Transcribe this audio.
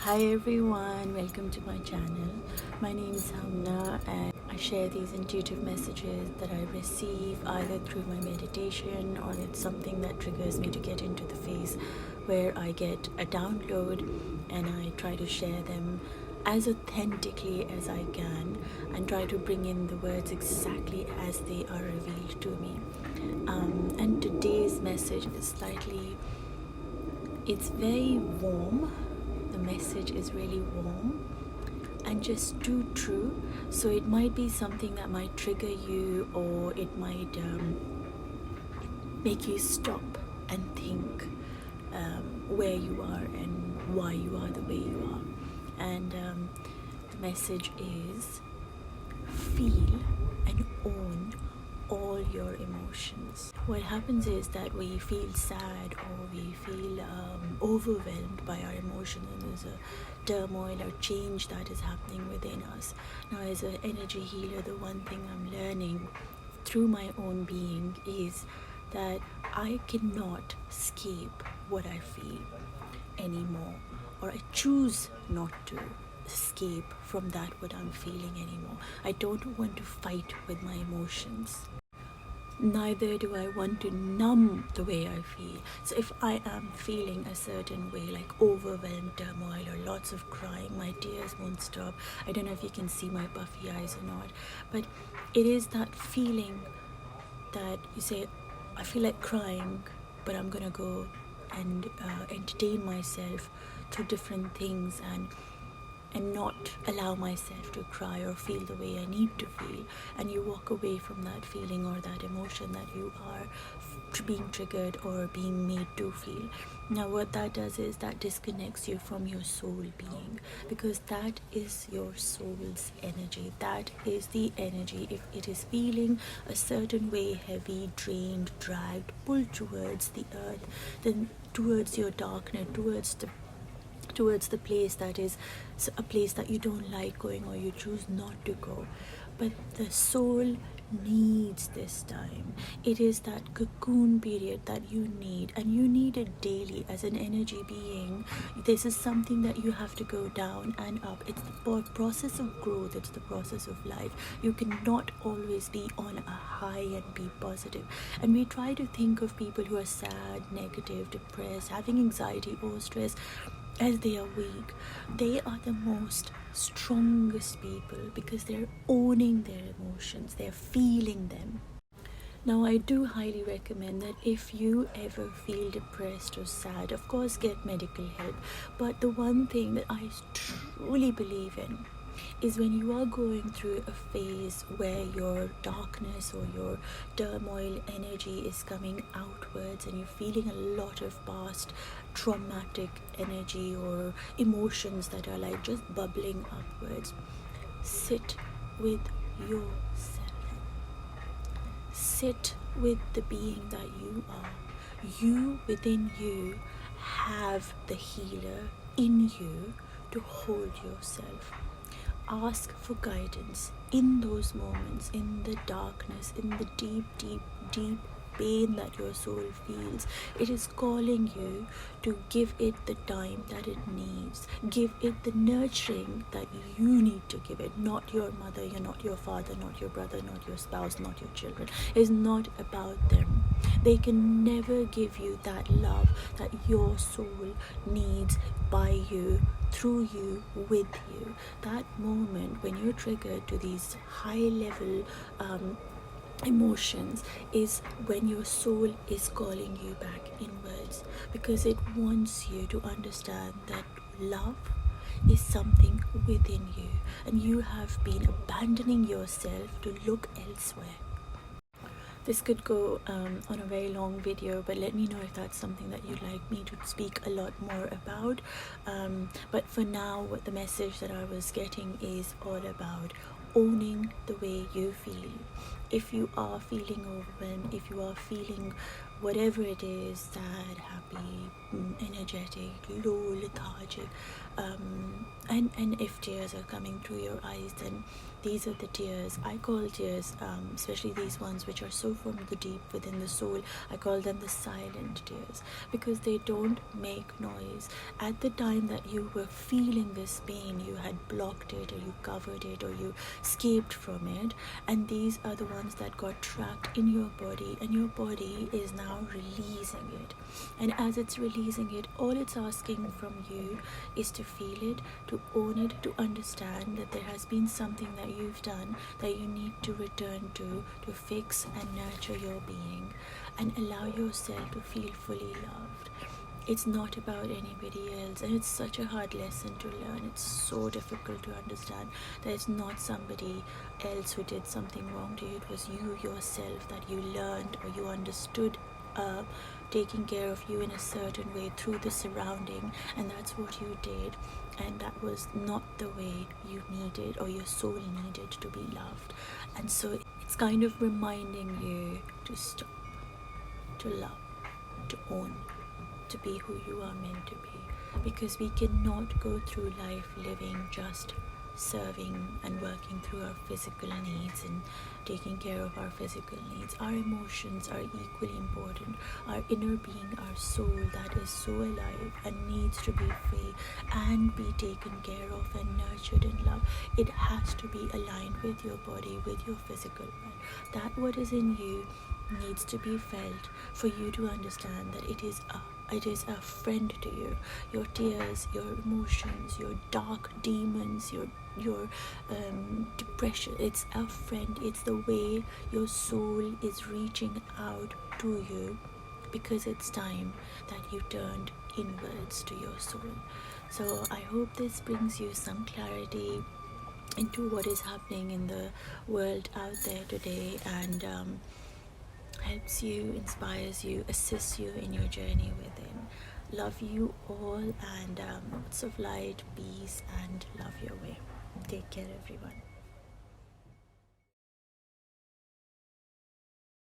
Hi everyone, welcome to my channel. My name is Humna and I share these intuitive messages that I receive either through my meditation or it's something that triggers me to get into the phase where I get a download and I try to share them as authentically as I can and try to bring in the words exactly as they are revealed to me. And today's message is it's very warm. The message is really warm and just too true, so it might be something that might trigger you, or it might make you stop and think where you are and why you are the way you are. And the message is: feel and own all your emotions. What happens is that we feel sad or we feel overwhelmed by our emotions, and there's a turmoil or change that is happening within us. Now, as an energy healer, the one thing I'm learning through my own being is that I cannot escape what I feel anymore, or I choose not to escape from that what I'm feeling anymore. I don't want to fight with my emotions. Neither do I want to numb the way I feel. So if I am feeling a certain way, like overwhelmed, turmoil, or lots of crying, my tears won't stop. I don't know if you can see my puffy eyes or not, but it is that feeling that you say, I feel like crying, but I'm gonna go and entertain myself through different things and not allow myself to cry or feel the way I need to feel, and you walk away from that feeling or that emotion that you are being triggered or being made to feel. Now what that does is that disconnects you from your soul being, because that is your soul's energy. That is the energy. If it is feeling a certain way, heavy, drained, dragged, pulled towards the earth, then towards your darkness, towards the place that is a place that you don't like going, or you choose not to go. But the soul needs this time. It is that cocoon period that you need, and you need it daily as an energy being. This is something that you have to go down and up. It's the process of growth. It's the process of life. You cannot always be on a high and be positive. And we try to think of people who are sad, negative, depressed, having anxiety or stress as they are weak. They are the most strongest people because they're owning their emotions, they're feeling them. Now, I do highly recommend that if you ever feel depressed or sad, of course get medical help. But the one thing that I truly believe in is when you are going through a phase where your darkness or your turmoil energy is coming outwards and you're feeling a lot of past traumatic energy or emotions that are like just bubbling upwards, sit with yourself. Sit with the being that you are. You within you have the healer in you to hold yourself. Ask for guidance in those moments, in the darkness, in the deep, deep, deep pain that your soul feels. It is calling you to give it the time that it needs. Give it the nurturing that you need to give it. Not your mother, you're not your father, not your brother, not your spouse, not your children. It's not about them. They can never give you that love that your soul needs by you, through you, with you. That moment when you're triggered to these high level emotions is when your soul is calling you back inwards, because it wants you to understand that love is something within you, and you have been abandoning yourself to look elsewhere. This could go on a very long video, but let me know if that's something that you'd like me to speak a lot more about. But for now, what the message that I was getting is all about owning the way you feel. If you are feeling overwhelmed, if you are feeling whatever it is, sad, happy, energetic, low, lethargic, and if tears are coming through your eyes, then These are the tears. I call tears, especially these ones which are so from the deep within the soul, I call them the silent tears, because they don't make noise. At the time that you were feeling this pain, you had blocked it, or you covered it, or you escaped from it, and these are the ones that got trapped in your body, and your body is now releasing it. And as it's releasing it, all it's asking from you is to feel it, to own it, to understand that there has been something that you've done that you need to return to fix and nurture your being, and allow yourself to feel fully loved. It's not about anybody else, and it's such a hard lesson to learn. It's so difficult to understand that it's not somebody else who did something wrong to you. It was you yourself that you learned, or you understood taking care of you in a certain way through the surrounding, and that's what you did, and that was not the way you needed, or your soul needed, to be loved. And so it's kind of reminding you to stop, to love, to own, to be who you are meant to be, because we cannot go through life living just serving and working through our physical needs and taking care of our physical needs. Our emotions are equally important. Our inner being, our soul, that is so alive and needs to be free and be taken care of and nurtured and loved. It has to be aligned with your body, with your physical world. That what is in you needs to be felt for you to understand that it is a friend to you. Your tears, your emotions, your dark demons, your depression, it's a friend. It's the way your soul is reaching out to you, because it's time that you turned inwards to your soul. So I hope this brings you some clarity into what is happening in the world out there today, and helps you, inspires you, assists you in your journey within. Love you all, and lots of light, peace, and love your way. Take care, everyone.